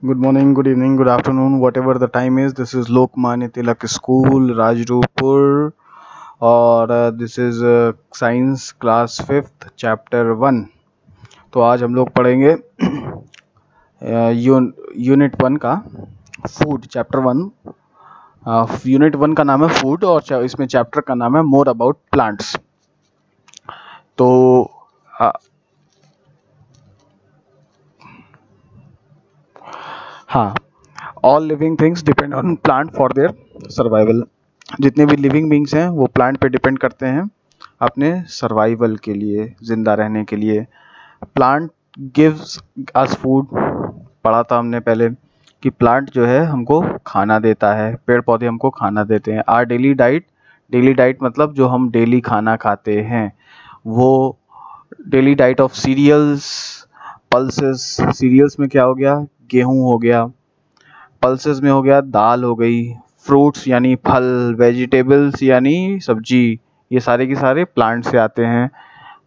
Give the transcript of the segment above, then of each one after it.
Good morning, good evening, good afternoon, whatever the time is. This is Lokmanya Tilak School, Rajrupur, और this is science class fifth chapter one. तो आज हम लोग पढ़ेंगे unit one का food, chapter one. Unit one का नाम है फूड और इसमें चैप्टर का नाम है मोर अबाउट प्लांट्स। तो हाँ, all living things depend on plant for their survival. जितने भी लिविंग बींग्स हैं वो प्लांट पे डिपेंड करते हैं अपने सर्वाइवल के लिए, जिंदा रहने के लिए। प्लांट गिव्स अस फूड, पढ़ा था हमने पहले कि प्लांट जो है हमको खाना देता है, पेड़ पौधे हमको खाना देते हैं। आर डेली डाइट मतलब जो हम डेली खाना खाते हैं वो daily diet of cereals, pulses. Cereals में क्या हो गया? गेहूं हो गया। पल्सेस में हो गया दाल हो गई। फ्रूट्स यानी फल, वेजिटेबल्स यानी सब्जी, ये सारे के सारे प्लांट से आते हैं।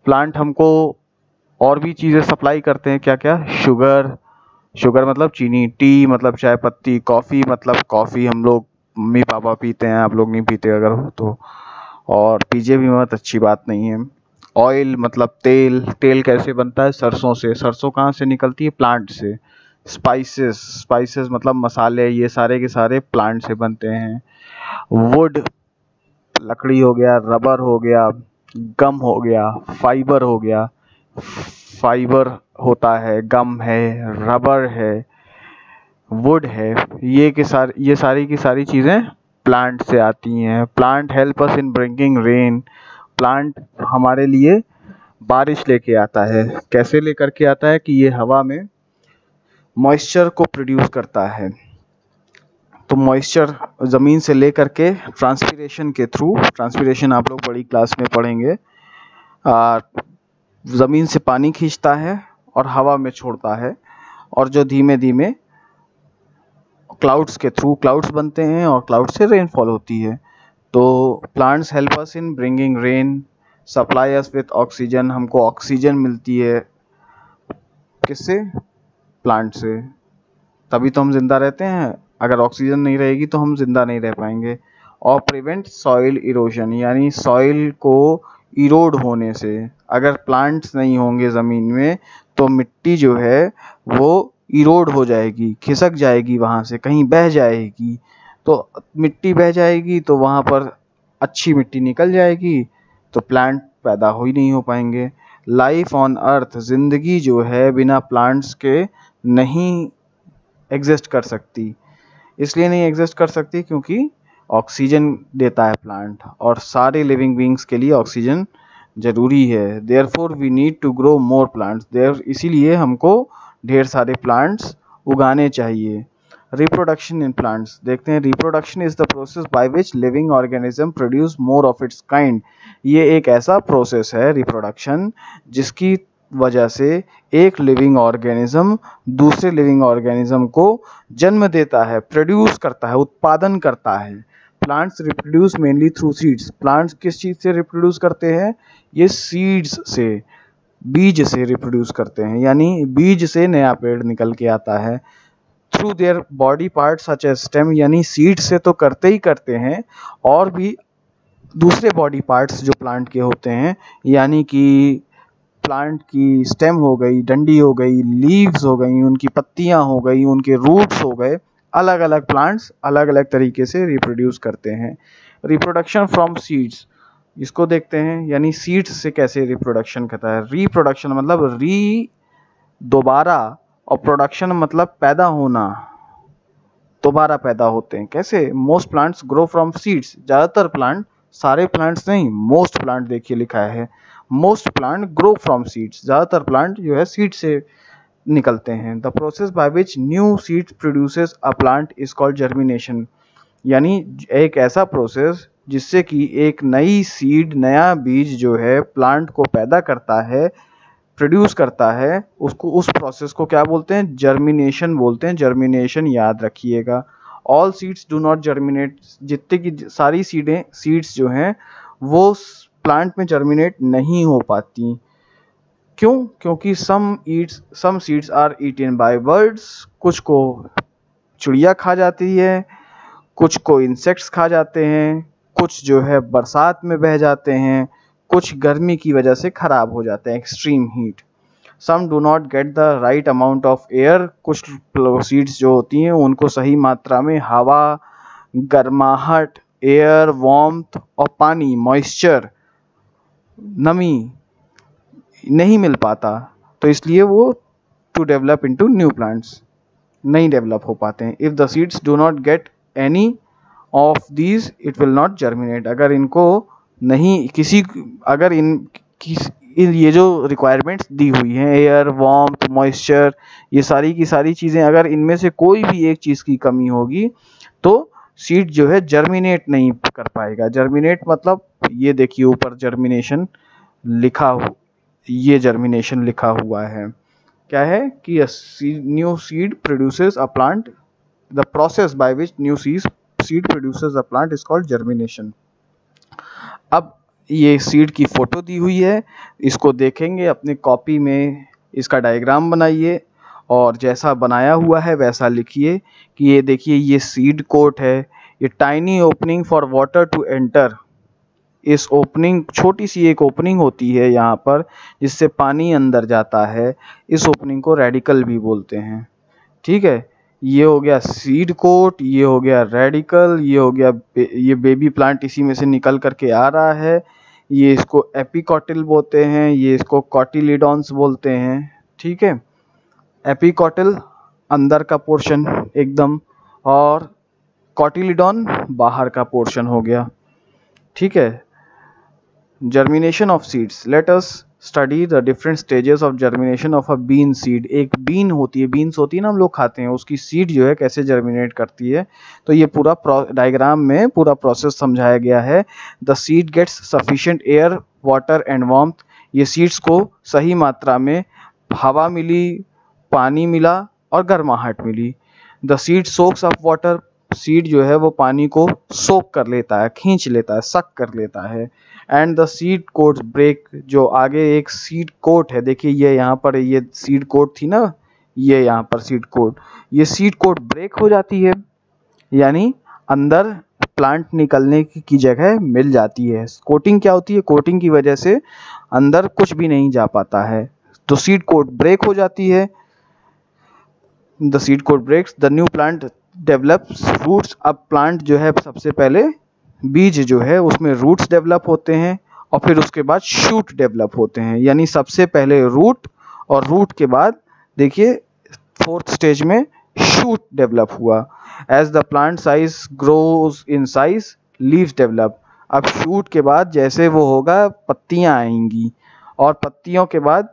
प्लांट हमको और भी चीज़ें सप्लाई करते हैं। क्या क्या? शुगर मतलब चीनी, टी मतलब चाय पत्ती, कॉफ़ी मतलब कॉफ़ी हम लोग मम्मी पापा पीते हैं, आप लोग नहीं पीते अगर हो तो, और पीजे भी मत, अच्छी बात नहीं है। ऑयल मतलब तेल कैसे बनता है? सरसों से। सरसों कहाँ से निकलती है? प्लांट से। स्पाइसेस मतलब मसाले, ये सारे के सारे प्लांट से बनते हैं। वुड लकड़ी हो गया, रबर हो गया, गम हो गया, फाइबर हो गया। फाइबर होता है, गम है, रबर है, वुड है, ये सारी की सारी चीज़ें प्लांट से आती हैं। Plant help us in bringing rain. Plant हमारे लिए बारिश लेके आता है। कैसे लेकर के आता है? कि ये हवा में मॉइस्चर को प्रोड्यूस करता है। तो मॉइस्चर ज़मीन से लेकर के ट्रांसपिरेशन के थ्रू, ट्रांसपिरेशन आप लोग बड़ी क्लास में पढ़ेंगे, ज़मीन से पानी खींचता है और हवा में छोड़ता है, और जो धीमे धीमे क्लाउड्स के थ्रू क्लाउड्स बनते हैं और क्लाउड से रेनफॉल होती है। तो plants help us in bringing rain, supply us with oxygen. हमको ऑक्सीजन मिलती है किससे? प्लांट से। तभी तो हम जिंदा रहते हैं। अगर ऑक्सीजन नहीं रहेगी तो हम जिंदा नहीं रह पाएंगे। और प्रिवेंट सॉइल इरोजन, यानी सॉइल को इरोड होने से। अगर प्लांट्स नहीं होंगे ज़मीन में तो मिट्टी जो है वो इरोड हो जाएगी, खिसक जाएगी, वहाँ से कहीं बह जाएगी। तो मिट्टी बह जाएगी तो वहाँ पर अच्छी मिट्टी निकल जाएगी, तो प्लांट पैदा हो ही नहीं हो पाएंगे। लाइफ ऑन अर्थ, ज़िंदगी जो है बिना प्लांट्स के नहीं एग्जिस्ट कर सकती। इसलिए नहीं एग्जिस्ट कर सकती क्योंकि ऑक्सीजन देता है प्लांट, और सारे लिविंग बींग्स के लिए ऑक्सीजन ज़रूरी है। Therefore we need to grow more plants. इसीलिए हमको ढेर सारे प्लांट्स उगाने चाहिए। रिप्रोडक्शन इन प्लांट्स देखते हैं। Reproduction is the process by which living organism produce more of its kind. ये एक ऐसा प्रोसेस है रिप्रोडक्शन जिसकी वजह से एक लिविंग ऑर्गेनिज्म दूसरे लिविंग ऑर्गेनिज्म को जन्म देता है, प्रोड्यूस करता है, उत्पादन करता है। Plants reproduce mainly through seeds. Plants किस चीज़ से रिप्रोड्यूस करते हैं? ये सीड्स से, बीज से रिप्रोड्यूस करते हैं, यानी बीज से नया पेड़ निकल के आता है। Through their body part such as stem, यानी सीड से तो करते ही करते हैं, और भी दूसरे बॉडी पार्ट्स जो प्लांट के होते हैं, यानी कि प्लांट की स्टेम हो गई, डंडी हो गई, लीव्स हो गई, उनकी पत्तियां हो गई, उनके रूट्स हो गए, अलग अलग प्लांट्स अलग अलग तरीके से रिप्रोड्यूस करते हैं। रिप्रोडक्शन फ्रॉम सीड्स, इसको देखते हैं, यानी सीड्स से कैसे रिप्रोडक्शन करता है। रिप्रोडक्शन मतलब दोबारा, और प्रोडक्शन मतलब पैदा होना, दोबारा पैदा होते हैं। कैसे? Most plants grow from seeds. ज़्यादातर प्लांट, सारे प्लांट्स नहीं, मोस्ट प्लांट देखिए लिखा है, most plant grow from seeds. ज़्यादातर प्लांट जो है सीड से निकलते हैं। The process by which new seeds produces a plant is called germination, यानी एक ऐसा प्रोसेस जिससे कि एक नई सीड, नया बीज जो है प्लांट को पैदा करता है, प्रोड्यूस करता है, उसको, उस प्रोसेस को क्या बोलते हैं? जर्मिनेशन बोलते हैं। जर्मिनेशन याद रखिएगा। All seeds do not germinate, जितने की सारी सीड्स जो हैं वो प्लांट में जर्मिनेट नहीं हो पाती। क्यों? क्योंकि some seeds are eaten by birds, कुछ को चिड़िया खा जाती है, कुछ को इंसेक्ट्स खा जाते हैं, कुछ जो है बरसात में बह जाते हैं, कुछ गर्मी की वजह से खराब हो जाते हैं, extreme heat. Some do not get the right amount of air, कुछ सीड्स जो होती हैं उनको सही मात्रा में हवा, गर्माहट, एयर, वार्मथ और पानी, मॉइस्चर, नमी नहीं मिल पाता, तो इसलिए वो to develop into new plants नहीं डेवलप हो पाते हैं। If the seeds do not get any of these it will not germinate, अगर इनको नहीं अगर ये जो रिक्वायरमेंट्स दी हुई हैं, एयर, वार्मथ, मॉइस्चर, ये सारी की सारी चीज़ें, अगर इनमें से कोई भी एक चीज़ की कमी होगी तो सीड जो है जर्मिनेट नहीं कर पाएगा। जर्मिनेट मतलब ये देखिए ऊपर जर्मिनेशन लिखा हुआ है। क्या है कि new seed produces a plant, the process by which new seed produces a plant is called germination. अब ये सीड की फोटो दी हुई है, इसको देखेंगे, अपनी कॉपी में इसका डायग्राम बनाइए और जैसा बनाया हुआ है वैसा लिखिए कि ये देखिए ये सीड कोट है, ये tiny opening for water to enter. इस ओपनिंग, छोटी सी एक ओपनिंग होती है यहाँ पर जिससे पानी अंदर जाता है, इस ओपनिंग को रेडिकल भी बोलते हैं। ठीक है, ये हो गया सीड कोट, ये हो गया रेडिकल, ये हो गया ये बेबी प्लांट इसी में से निकल करके आ रहा है, ये इसको एपिकॉटिल बोलते हैं, ये इसको कॉटिलिडॉन्स बोलते हैं। ठीक है, एपिकॉटिल अंदर का पोर्शन एकदम और कॉटिलिडॉन बाहर का पोर्शन हो गया। ठीक है, germination of seeds, let us study the different stages of germination of a bean seed. एक बीन होती है, बीन्स होती है ना हम लोग खाते हैं, उसकी सीड जो है कैसे जर्मिनेट करती है, तो ये पूरा डायग्राम में पूरा प्रोसेस समझाया गया है। The seed gets sufficient air, water and warmth, ये सीड्स को सही मात्रा में हवा मिली, पानी मिला और गर्माहट मिली। The seed soaks up water, seed जो है वो पानी को सोक कर लेता है, खींच लेता है, सक कर लेता है। And the seed coats break, जो आगे एक सीड कोट है, देखिए ये यहाँ पर ये सीड कोट थी ना, ये यहाँ पर सीड कोट, ये सीड कोट ब्रेक हो जाती है, यानी अंदर प्लांट निकलने की जगह मिल जाती है। कोटिंग क्या होती है? कोटिंग की वजह से अंदर कुछ भी नहीं जा पाता है, तो सीड कोट ब्रेक हो जाती है। The seed coat breaks, the new plant develops roots. अब प्लांट जो है सबसे पहले बीज जो है उसमें रूट्स डेवलप होते हैं और फिर उसके बाद शूट डेवलप होते हैं, यानी सबसे पहले रूट और रूट के बाद देखिए फोर्थ स्टेज में शूट डेवलप हुआ। As the plant size grows in size, leaves develop. अब शूट के बाद जैसे वो होगा पत्तियां आएंगी और पत्तियों के बाद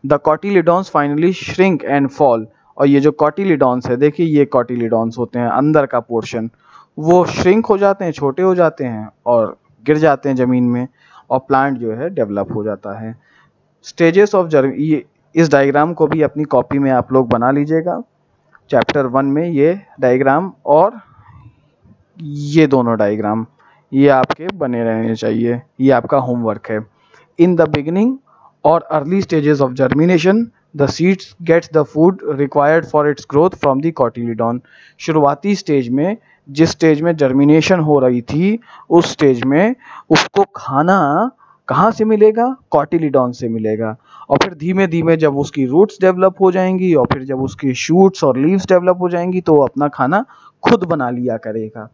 the cotyledons finally shrink and fall. और ये जो कॉटिलिडॉन्स है, देखिए ये कॉटिलिडॉन्स होते हैं अंदर का पोर्शन, वो श्रिंक हो जाते हैं, छोटे हो जाते हैं और गिर जाते हैं ज़मीन में और प्लांट जो है डेवलप हो जाता है। स्टेजेस ऑफ इस डायग्राम को भी अपनी कॉपी में आप लोग बना लीजिएगा, चैप्टर 1 में ये डायग्राम और ये दोनों डायग्राम ये आपके बने रहने चाहिए, ये आपका होमवर्क है। In the beginning or early stages of germination, the seeds gets the food required for its growth from the cotyledon। शुरुआती स्टेज में, जिस स्टेज में जर्मिनेशन हो रही थी, उस स्टेज में उसको खाना कहाँ से मिलेगा? कॉटिलिडॉन से मिलेगा। और फिर धीमे धीमे जब उसकी रूट्स डेवलप हो जाएंगी और फिर जब उसकी शूट्स और लीव्स डेवलप हो जाएंगी तो वो अपना खाना खुद बना लिया करेगा।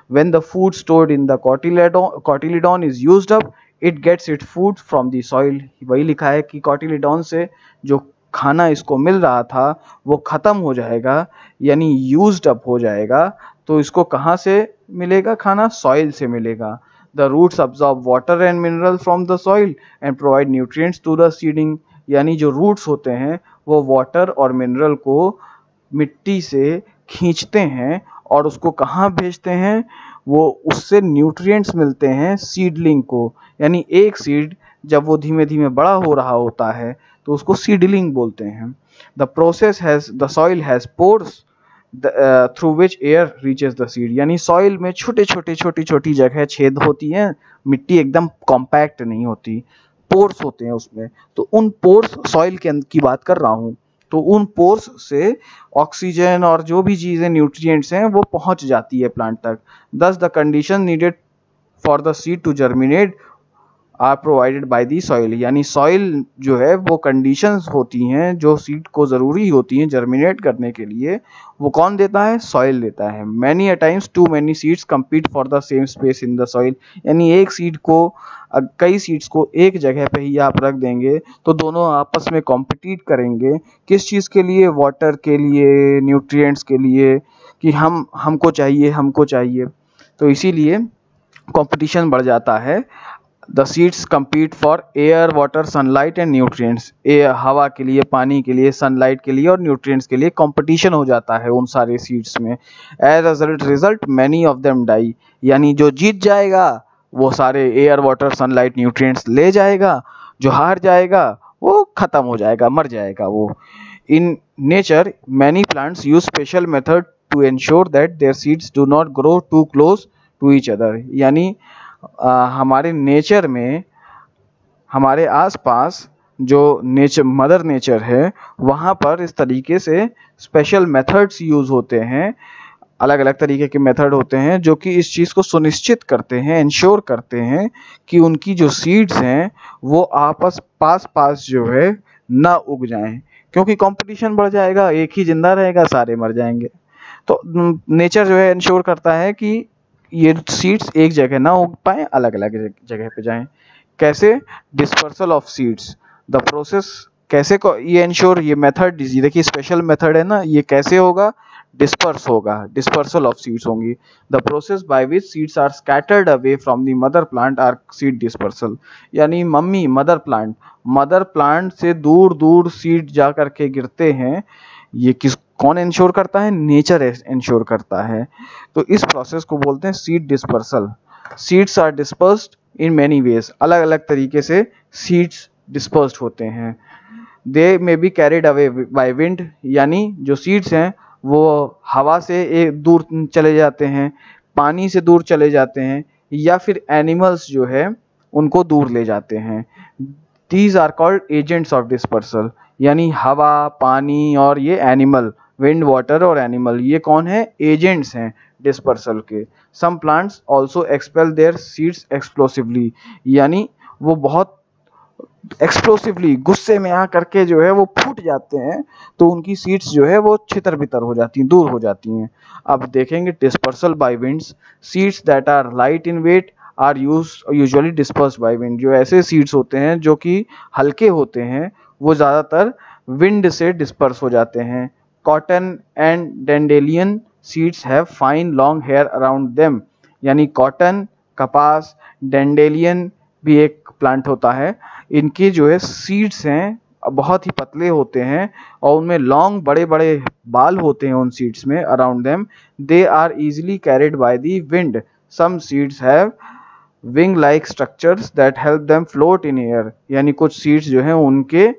When the food stored in the cotyledon is used up, it gets it food from the soil. वही लिखा है कि कॉटिलिडॉन से जो खाना इसको मिल रहा था वो ख़त्म हो जाएगा, यानी यूज्ड अप हो जाएगा, तो इसको कहाँ से मिलेगा खाना? सॉइल से मिलेगा। The roots absorb water and mineral from the soil and provide nutrients to the seeding, यानी जो रूट्स होते हैं वो वाटर और मिनरल को मिट्टी से खींचते हैं और उसको कहाँ भेजते हैं? वो उससे न्यूट्रिएंट्स मिलते हैं सीडलिंग को, यानी एक सीड जब वो धीमे धीमे बड़ा हो रहा होता है तो उसको सीडलिंग बोलते हैं। The soil has pores through which air reaches the seed, यानी सॉइल में छोटी छोटी जगह छेद होती हैं, मिट्टी एकदम कॉम्पैक्ट नहीं होती, पोर्स होते हैं उसमें, तो उन पोर्स सॉइल के की बात कर रहा हूँ, तो उन पोर्स से ऑक्सीजन और जो भी चीज़ें न्यूट्रिएंट्स हैं वो पहुंच जाती है प्लांट तक। Thus the condition needed for the seed to germinate are provided by the soil, यानी सॉइल जो है वो कंडीशंस होती हैं जो सीड को ज़रूरी होती हैं जर्मिनेट करने के लिए, वो कौन देता है? सॉइल देता है। Many a times too many seeds compete for the same space in the soil, यानी एक सीड को कई सीड्स को एक जगह पे ही आप रख देंगे तो दोनों आपस में कॉम्पिटिट करेंगे। किस चीज़ के लिए? वाटर के लिए, न्यूट्रिएंट्स के लिए, कि हमको चाहिए। तो इसीलिए कंपटीशन बढ़ जाता है। The seeds compete for air, water, sunlight and nutrients. हवा के लिए, पानी के लिए, सनलाइट के लिए और न्यूट्रिएंट्स के लिए कंपटीशन हो जाता है उन सारे सीड्स में। As a result many of them die, यानी जो जीत जाएगा वो सारे एयर, वाटर, सनलाइट, न्यूट्रिएंट्स ले जाएगा, जो हार जाएगा वो खत्म हो जाएगा, मर जाएगा वो। In nature many plants use special method to ensure that their seeds do not grow too close to each other, यानी हमारे नेचर में, हमारे आसपास जो मदर नेचर है वहाँ पर इस तरीके से स्पेशल मेथड्स यूज़ होते हैं, अलग अलग तरीके के मेथड होते हैं जो कि इस चीज़ को सुनिश्चित करते हैं, इंश्योर करते हैं कि उनकी जो सीड्स हैं वो पास जो है ना उग जाएं, क्योंकि कंपटीशन बढ़ जाएगा, एक ही जिंदा रहेगा, सारे मर जाएंगे। तो नेचर जो है इंश्योर करता है कि ये सीड्स एक जगह ना उग पाए, अलग अलग जगह पे जाएं। कैसे? Dispersal of seeds, the process कैसे को ये इंश्योर, ये मेथड देखिए स्पेशल मेथड है ना, ये कैसे होगा? डिस्पर्स होगा, डिस्पर्सल ऑफ सीड्स होंगी। The process by which seeds are scattered away from the mother plant are seed dispersal, यानी मदर प्लांट से दूर दूर सीड जा करके गिरते हैं। ये कौन इंश्योर करता है? नेचर इंश्योर करता है। तो इस प्रोसेस को बोलते हैं seed dispersal. Seeds are dispersed in many ways, अलग अलग तरीके से सीड्स डिस्पर्स्ड होते हैं। They may be carried away by wind, यानी जो सीड्स हैं वो हवा से एक दूर चले जाते हैं, पानी से दूर चले जाते हैं, या फिर एनिमल्स जो है उनको दूर ले जाते हैं। These are called agents of dispersal, यानी हवा, पानी और ये एनिमल, विंड, वाटर और एनिमल, ये कौन है? एजेंट्स हैं डिस्पर्सल के। Some plants also expel their seeds explosively, यानी वो बहुत एक्सप्लोसिवली गुस्से में आ करके जो है वो फूट जाते हैं, तो उनकी सीड्स जो है वो छितर बितर हो जाती हैं, दूर हो जाती हैं। अब देखेंगे dispersal by winds. Seeds that are light in weight are usually dispersed by wind, जो ऐसे सीड्स होते हैं जो कि हल्के होते हैं वो ज़्यादातर विंड से डिस्पर्स हो जाते हैं। Cotton and dandelion seeds have fine long hair around them, यानी कॉटन, कपास, डेंडेलियन भी एक प्लांट होता है, इनके जो है सीड्स हैं बहुत ही पतले होते हैं और उनमें लॉन्ग बड़े बड़े बाल होते हैं उन सीड्स में around them. They are easily carried by the wind. Some seeds have wing like structures that help them float in air, यानी कुछ सीड्स जो हैं उनके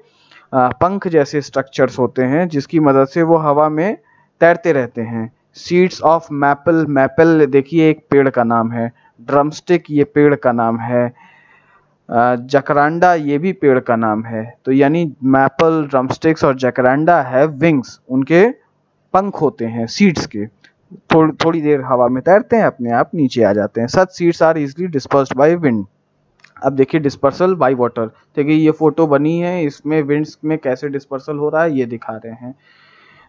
पंख जैसे स्ट्रक्चर्स होते हैं जिसकी मदद से वो हवा में तैरते रहते हैं। सीड्स ऑफ मैपल देखिए एक पेड़ का नाम है, ड्रमस्टिक ये पेड़ का नाम है, जकरांडा ये भी पेड़ का नाम है। तो यानी मैपल, ड्रमस्टिक्स और जकरांडा हैव विंग्स, उनके पंख होते हैं सीड्स के, थोड़ी देर हवा में तैरते हैं, अपने आप नीचे आ जाते हैं। Such seeds are easily dispersed by wind. अब देखिए डिस्पर्सल बाय वाटर, देखिए ये फोटो बनी है, इसमें विंड्स में कैसे डिस्पर्सल हो रहा है ये दिखा रहे हैं।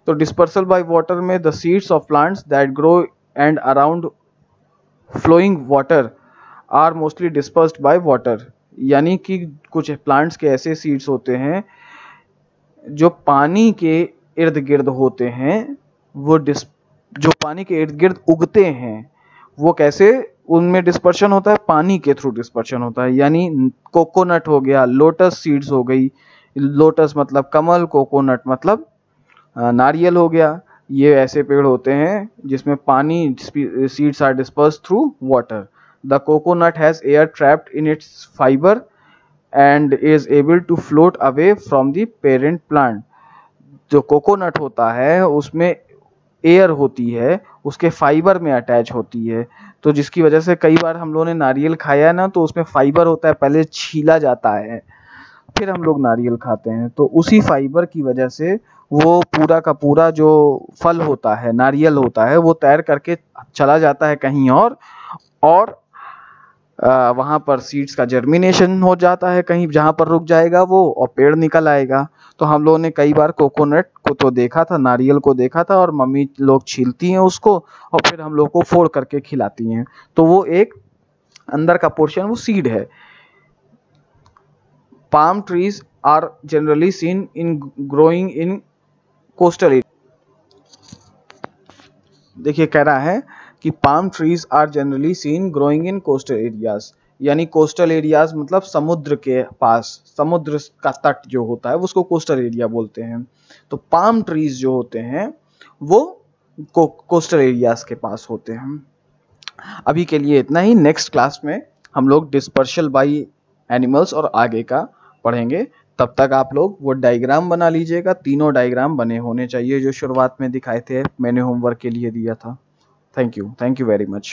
तो डिस्पर्सल बाय वाटर में the seeds of plants that grow and around flowing water are mostly dispersed by water, यानी कि कुछ प्लांट्स के ऐसे सीड्स होते हैं जो पानी के इर्द गिर्द होते हैं, वो जो पानी के इर्द गिर्द उगते हैं, वो कैसे उनमें डिस्पर्शन होता है? पानी के थ्रू डिस्पर्शन होता है। यानी कोकोनट हो गया, लोटस सीड्स हो गई, लोटस मतलब कमल, कोकोनट मतलब नारियल हो गया, ये ऐसे पेड़ होते हैं जिसमें पानी, seeds are dispersed through water. The coconut has air trapped in its fiber and is able to float away from the parent plant. जो कोकोनट होता है उसमें एयर होती है, उसके फाइबर में अटैच होती है, तो जिसकी वजह से कई बार हम लोगों ने नारियल खाया है ना, तो उसमें फाइबर होता है, पहले छीला जाता है फिर हम लोग नारियल खाते हैं, तो उसी फाइबर की वजह से वो पूरा का पूरा जो फल होता है, नारियल होता है, वो तैर करके चला जाता है कहीं और वहाँ पर सीड्स का जर्मिनेशन हो जाता है कहीं, जहाँ पर रुक जाएगा वो और पेड़ निकल आएगा। तो हम लोगों ने कई बार कोकोनट को तो देखा था, नारियल को देखा था, और मम्मी लोग छीलती हैं उसको और फिर हम लोग को फोड़ करके खिलाती हैं, तो वो एक अंदर का पोर्शन वो सीड है। Palm trees are generally seen in growing in coastal area। देखिए कह रहा है कि palm trees are generally seen growing in coastal areas, यानी कोस्टल एरियाज मतलब समुद्र के पास, समुद्र का तट जो होता है उसको कोस्टल एरिया बोलते हैं। तो पाम ट्रीज जो होते हैं वो कोस्टल एरियाज के पास होते हैं। अभी के लिए इतना ही। नेक्स्ट क्लास में हम लोग डिस्पर्शल बाई एनिमल्स और आगे का पढ़ेंगे। तब तक आप लोग वो डायग्राम बना लीजिएगा, तीनों डायग्राम बने होने चाहिए जो शुरुआत में दिखाए थे, मैंने होमवर्क के लिए दिया था। Thank you very much.